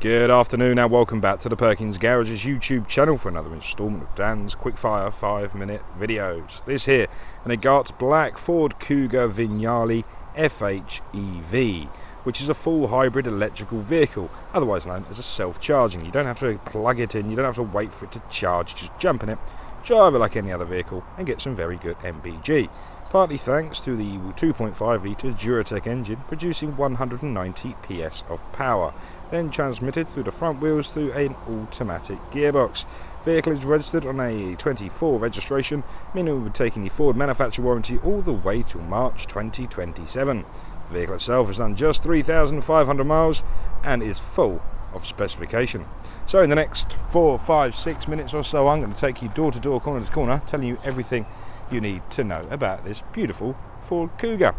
Good afternoon and welcome back to the Perkins Garage's YouTube channel for another instalment of Dan's quickfire 5-minute videos. This here, an Agate Black Ford Kuga Vignale FHEV, which is a full hybrid electrical vehicle, otherwise known as a self-charging. You don't have to plug it in, you don't have to wait for it to charge, just jump in it, drive it like any other vehicle and get some very good MPG. Partly thanks to the 2.5 litre Duratec engine producing 190 PS of power, then transmitted through the front wheels through an automatic gearbox. Vehicle is registered on a 24 registration, meaning we'll be taking the Ford manufacturer warranty all the way till March 2027. The vehicle itself has done just 3,500 miles and is full of specification. So in the next 4, 5, 6 minutes or so, I'm going to take you door to door, corner to corner, telling you everything you need to know about this beautiful Ford Kuga.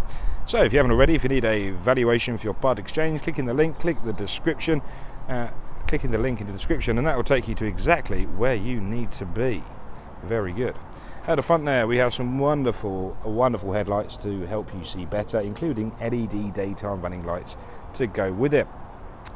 So if you haven't already, if you need a valuation for your part exchange, click in the link, click the description, clicking the link in the description, and that will take you to exactly where you need to be. Very good. At the front there we have some wonderful headlights to help you see better, including LED daytime running lights to go with it.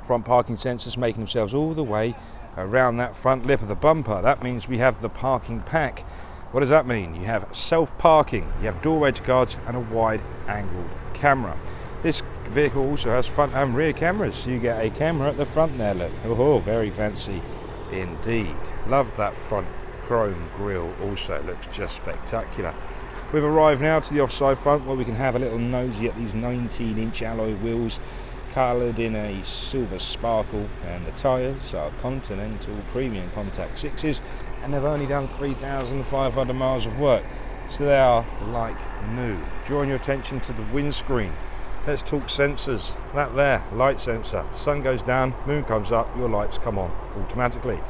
Front parking sensors making themselves all the way around that front lip of the bumper. That means we have the parking pack. What does that mean? You have self-parking, you have door edge guards and a wide-angled camera. This vehicle also has front and rear cameras, so you get a camera at the front there, look. Oh, very fancy indeed. Love that front chrome grille also, it looks just spectacular. We've arrived now to the offside front where we can have a little nosy at these 19-inch alloy wheels coloured in a silver sparkle, and the tyres are Continental Premium Contact 6s, and they've only done 3,500 miles of work, so they are like new. Drawing your attention to the windscreen, let's talk sensors. That there, light sensor, sun goes down, moon comes up, your lights come on automatically.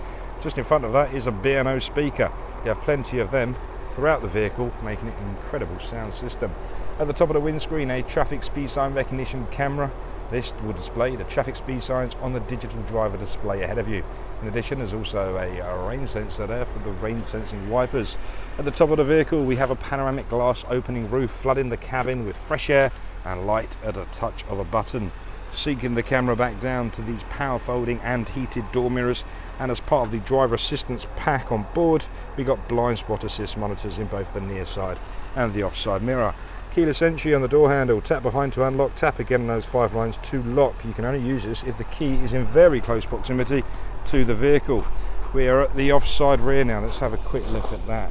Just in front of that is a B&O speaker. You have plenty of them throughout the vehicle, making it an incredible sound system. At the top of the windscreen, a traffic speed sign recognition camera. This will display the traffic speed signs on the digital driver display ahead of you. In addition, there's also a rain sensor there for the rain sensing wipers. At the top of the vehicle we have a panoramic glass opening roof, flooding the cabin with fresh air and light at a touch of a button. Sinking the camera back down to these power folding and heated door mirrors, and as part of the driver assistance pack on board we got blind spot assist monitors in both the near side and the offside mirror. Keyless entry on the door handle, tap behind to unlock, tap again on those 5 lines to lock. You can only use this if the key is in very close proximity to the vehicle. We are at the offside rear now, let's have a quick look at that.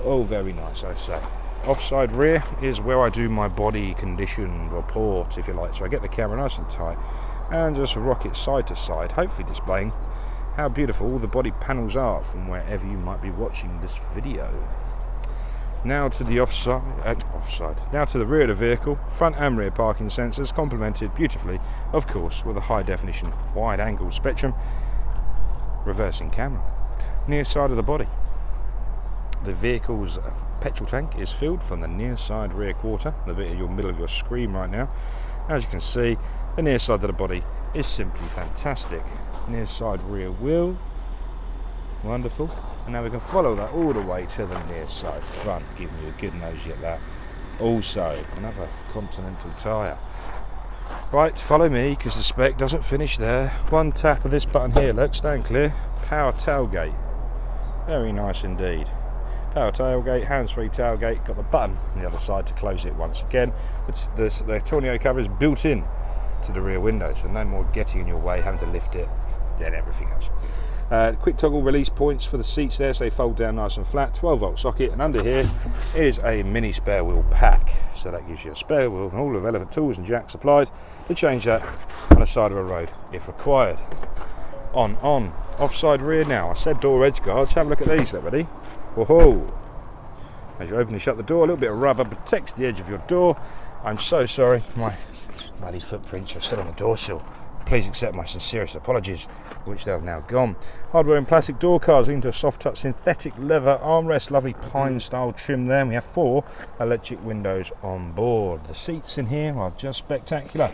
Oh, very nice, I say. Offside rear is where I do my body condition report, if you like. So I get the camera nice and tight and just rock it side to side, hopefully displaying how beautiful all the body panels are from wherever you might be watching this video. Now to the now to the rear of the vehicle, front and rear parking sensors complemented beautifully, of course, with a high definition wide angle spectrum reversing camera. Near side of the body, the vehicle's petrol tank is filled from the near side rear quarter, the bit in your middle of your screen right now. As you can see, the near side of the body is simply fantastic. Near side rear wheel, wonderful. And now we can follow that all the way to the near side front, giving you a good nosy at that. Also, another Continental tyre. Right, follow me, because the spec doesn't finish there. One tap of this button here, look, stand clear. Power tailgate. Very nice indeed. Power tailgate, hands-free tailgate, got the button on the other side to close it once again. The tornado cover is built in to the rear window, so no more getting in your way, having to lift it, and everything else. Quick toggle release points for the seats there, so they fold down nice and flat. 12-volt socket, and under here is a mini spare wheel pack, so that gives you a spare wheel and all the relevant tools and jacks supplied to change that on the side of a road if required. On offside rear now. I said door edge guards, have a look at these, look, ready? Whoa! As you open and shut the door, a little bit of rubber protects the edge of your door. I'm so sorry, my muddy footprints are still on the door sill. Please accept my sincerest apologies, which they have now gone. Hardware and plastic door cards into a soft touch synthetic leather armrest, lovely pine style trim there. And we have 4 electric windows on board. The seats in here are just spectacular.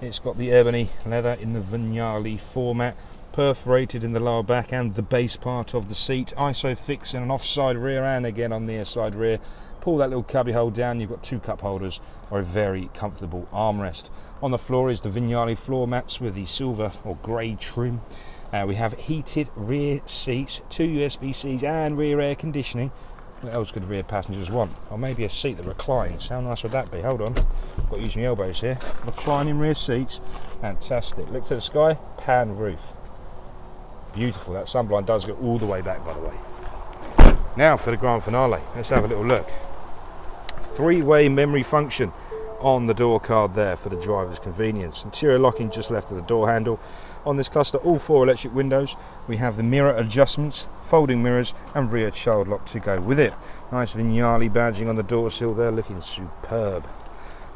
It's got the ebony leather in the Vignale format, perforated in the lower back and the base part of the seat. Isofix in an offside rear and again on the side rear. Pull that little cubby hole down, you've got 2 cup holders or a very comfortable armrest. On the floor is the Vignale floor mats with the silver or grey trim. We have heated rear seats, 2 USB-Cs and rear air conditioning. What else could rear passengers want? Or maybe a seat that reclines. How nice would that be? Hold on, I've got to use my elbows here. Reclining rear seats, fantastic. Look to the sky, pan roof. Beautiful, that sunblind does go all the way back, by the way. Now for the grand finale, let's have a little look. 3-way memory function on the door card there for the driver's convenience. Interior locking just left of the door handle. On this cluster, all 4 electric windows. We have the mirror adjustments, folding mirrors and rear child lock to go with it. Nice Vignale badging on the door sill there, looking superb.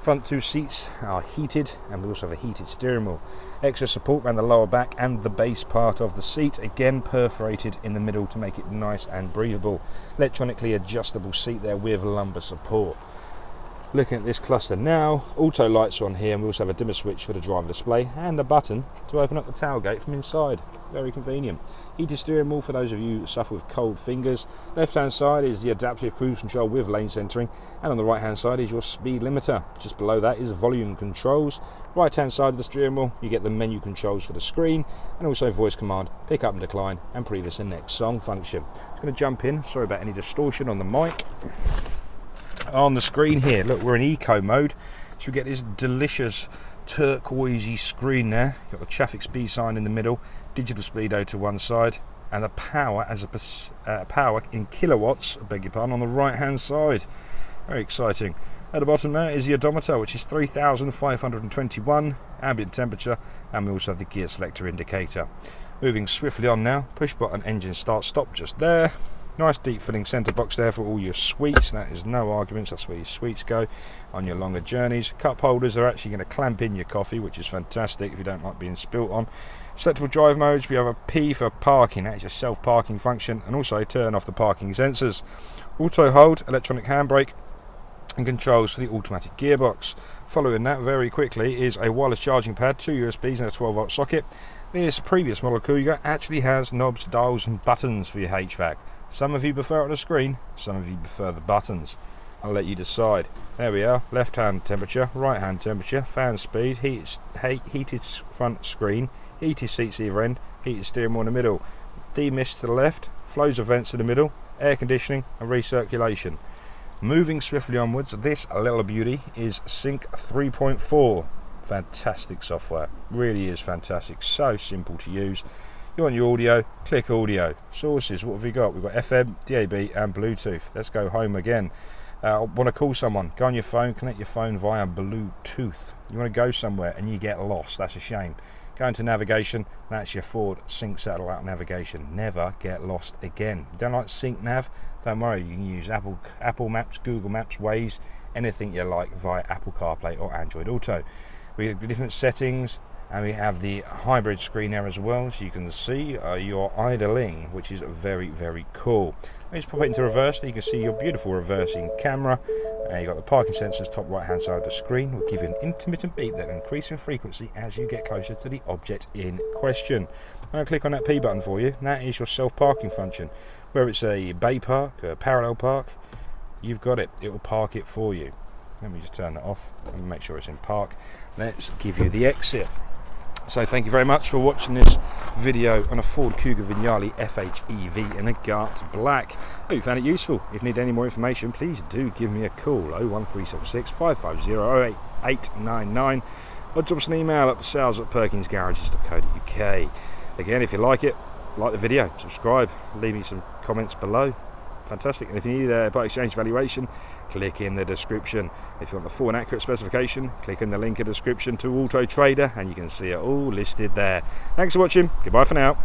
Front 2 seats are heated and we also have a heated steering wheel. Extra support around the lower back and the base part of the seat, again perforated in the middle to make it nice and breathable. Electronically adjustable seat there with lumbar support. Looking at this cluster now, auto lights are on here and we also have a dimmer switch for the driver display and a button to open up the tailgate from inside. Very convenient. Heated steering wheel for those of you who suffer with cold fingers. Left hand side is the adaptive cruise control with lane centering, and on the right hand side is your speed limiter. Just below that is volume controls. Right hand side of the steering wheel you get the menu controls for the screen and also voice command, pick up and decline and previous and next song function. I'm going to jump in, sorry about any distortion on the mic. On the screen here, look, we're in eco mode, so we get this delicious turquoisey screen there. You've got the traffic speed sign in the middle, digital speedo to one side, and the power as a power in kilowatts, I beg your pardon, on the right hand side. Very exciting. At the bottom there is the odometer, which is 3,521, ambient temperature, and we also have the gear selector indicator. Moving swiftly on now, push button engine start stop just there. Nice deep filling centre box there for all your sweets. That is no arguments, that's where your sweets go on your longer journeys. Cup holders are actually going to clamp in your coffee, which is fantastic if you don't like being spilt on. Selectable drive modes, we have a P for parking, that is your self-parking function, and also turn off the parking sensors. Auto hold, electronic handbrake, and controls for the automatic gearbox. Following that very quickly is a wireless charging pad, 2 USBs and a 12-volt socket. This previous model Kuga actually has knobs, dials and buttons for your HVAC. Some of you prefer it on the screen, some of you prefer the buttons. I'll let you decide. There we are, left hand temperature, right hand temperature, fan speed, heated front screen, heated seats either end, heated steering wheel in the middle, demist to the left, flows of vents in the middle, air conditioning and recirculation. Moving swiftly onwards, this little beauty is Sync 3.4. Fantastic software, really is fantastic, so simple to use. You want your audio, click audio. Sources, what have we got? We've got FM, DAB and Bluetooth. Let's go home again. Want to call someone, go on your phone, connect your phone via Bluetooth. You want to go somewhere and you get lost, that's a shame. Go into navigation, that's your Ford Sync satellite navigation. Never get lost again. Don't like Sync Nav? Don't worry, you can use Apple Maps, Google Maps, Waze, anything you like via Apple CarPlay or Android Auto. We have different settings, and we have the hybrid screen there as well, so you can see your idling, which is very, very cool. Let me just pop it into reverse so you can see your beautiful reversing camera. You've got the parking sensors top right hand side of the screen. Will give you an intermittent beep that will increase in frequency as you get closer to the object in question. I'm going to click on that P button for you, and that is your self-parking function. Whether it's a bay park, a parallel park, you've got it, it will park it for you. Let me just turn that off and make sure it's in park. Let's give you the exit. So thank you very much for watching this video on a Ford Kuga Vignale FHEV in Agate Black. Hope you found it useful. If you need any more information, please do give me a call, 01376 550 0899, or drop us an email at sales@perkinsgarages.co.uk. Again, if you like it, like the video, subscribe, leave me some comments below. Fantastic. And if you need a part exchange valuation, click in the description. If you want the full and accurate specification, click in the link in the description to Auto Trader and you can see it all listed there. Thanks for watching. Goodbye for now.